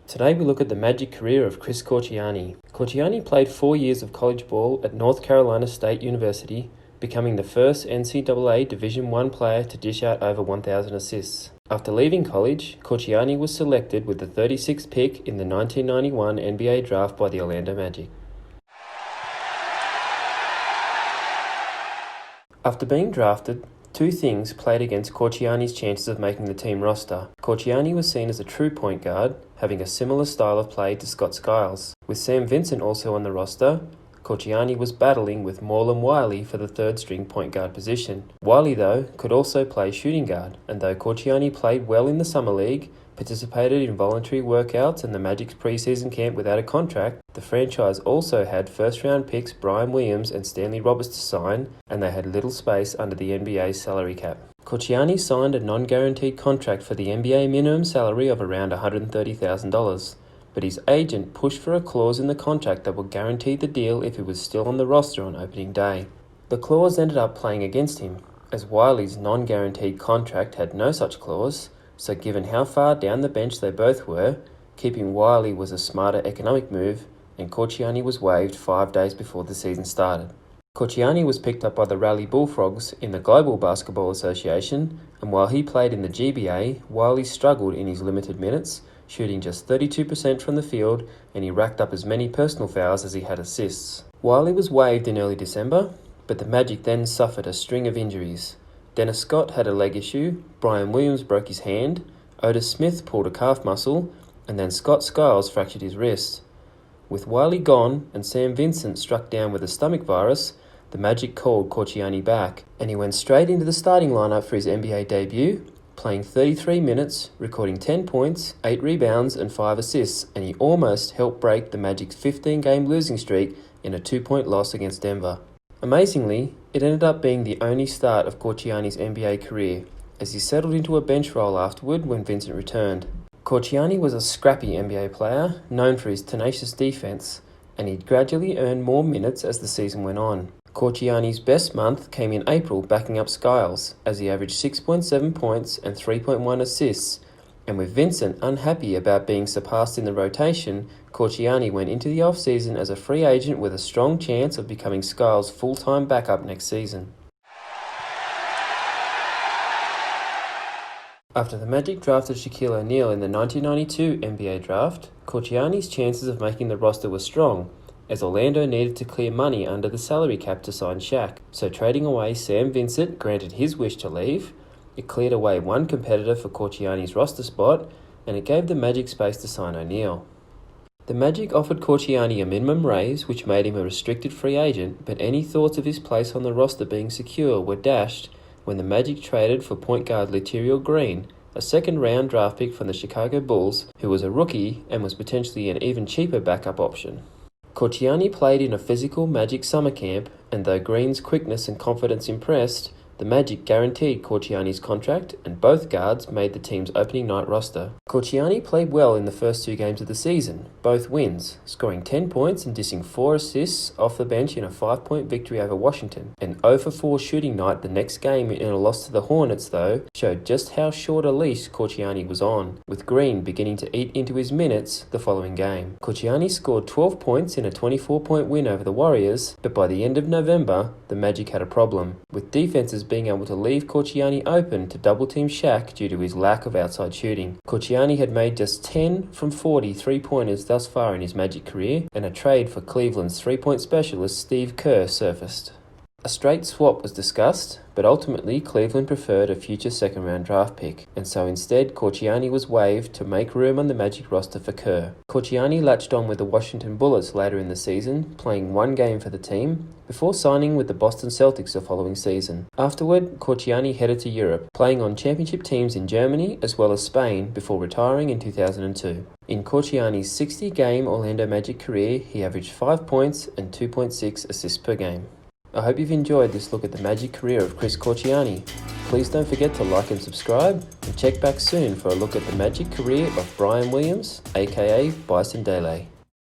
Today we look at the Magic career of Chris Corchiani. Corchiani played 4 years of college ball at North Carolina State University, becoming the first NCAA Division I player to dish out over 1,000 assists. After leaving college, Corchiani was selected with the 36th pick in the 1991 NBA draft by the Orlando Magic. After being drafted, two things played against Corchiani's chances of making the team roster. Corchiani was seen as a true point guard, having a similar style of play to Scott Skiles. With Sam Vincent also on the roster, Corchiani was battling with Morlon Wiley for the third-string point guard position. Wiley, though, could also play shooting guard, and though Corchiani played well in the Summer League, participated in voluntary workouts and the Magic's preseason camp without a contract, the franchise also had first-round picks Brian Williams and Stanley Roberts to sign, and they had little space under the NBA's salary cap. Corchiani signed a non-guaranteed contract for the NBA minimum salary of around $130,000, but his agent pushed for a clause in the contract that would guarantee the deal if he was still on the roster on opening day. The clause ended up playing against him, as Wiley's non-guaranteed contract had no such clause, so given how far down the bench they both were, keeping Wiley was a smarter economic move, and Corchiani was waived 5 days before the season started. Corchiani was picked up by the Raleigh Bullfrogs in the Global Basketball Association, and while he played in the GBA, Wiley struggled in his limited minutes, shooting just 32% from the field, and he racked up as many personal fouls as he had assists. Wiley was waived in early December, but the Magic then suffered a string of injuries. Dennis Scott had a leg issue, Brian Williams broke his hand, Otis Smith pulled a calf muscle, and then Scott Skiles fractured his wrist. With Wiley gone and Sam Vincent struck down with a stomach virus, the Magic called Corchiani back, and he went straight into the starting lineup for his NBA debut, playing 33 minutes, recording 10 points, 8 rebounds and 5 assists, and he almost helped break the Magic's 15-game losing streak in a 2-point loss against Denver. Amazingly, it ended up being the only start of Corchiani's NBA career, as he settled into a bench role afterward when Vincent returned. Corchiani was a scrappy NBA player, known for his tenacious defense, and he gradually earned more minutes as the season went on. Corchiani's best month came in April backing up Skiles, as he averaged 6.7 points and 3.1 assists, and with Vincent unhappy about being surpassed in the rotation, Corchiani went into the off-season as a free agent with a strong chance of becoming Skiles' full-time backup next season. After the Magic drafted Shaquille O'Neal in the 1992 NBA draft, Corchiani's chances of making the roster were strong, as Orlando needed to clear money under the salary cap to sign Shaq, so trading away Sam Vincent granted his wish to leave. It cleared away one competitor for Corchiani's roster spot, and it gave the Magic space to sign O'Neal. The Magic offered Corchiani a minimum raise, which made him a restricted free agent, but any thoughts of his place on the roster being secure were dashed when the Magic traded for point guard Laterial Green, a second-round draft pick from the Chicago Bulls, who was a rookie and was potentially an even cheaper backup option. Corchiani played in a physical Magic summer camp, and though Green's quickness and confidence impressed, the Magic guaranteed Corchiani's contract, and both guards made the team's opening night roster. Corchiani played well in the first 2 games of the season, both wins, scoring 10 points and dishing 4 assists off the bench in a 5-point victory over Washington. An 0-for-4 shooting night the next game in a loss to the Hornets, though, showed just how short a leash Corchiani was on, with Green beginning to eat into his minutes the following game. Corchiani scored 12 points in a 24-point win over the Warriors, but by the end of November, the Magic had a problem, with defenses being able to leave Corchiani open to double-team Shaq due to his lack of outside shooting. Corchiani had made just 10 from 40 three-pointers thus far in his Magic career, and a trade for Cleveland's three-point specialist Steve Kerr surfaced. A straight swap was discussed, but ultimately Cleveland preferred a future second-round draft pick, and so instead Corchiani was waived to make room on the Magic roster for Kerr. Corchiani latched on with the Washington Bullets later in the season, playing 1 game for the team, before signing with the Boston Celtics the following season. Afterward, Corchiani headed to Europe, playing on championship teams in Germany as well as Spain before retiring in 2002. In Corchiani's 60-game Orlando Magic career, he averaged 5 points and 2.6 assists per game. I hope you've enjoyed this look at the Magic career of Chris Corchiani. Please don't forget to like and subscribe, and check back soon for a look at the Magic career of Brian Williams, aka Bison Dele.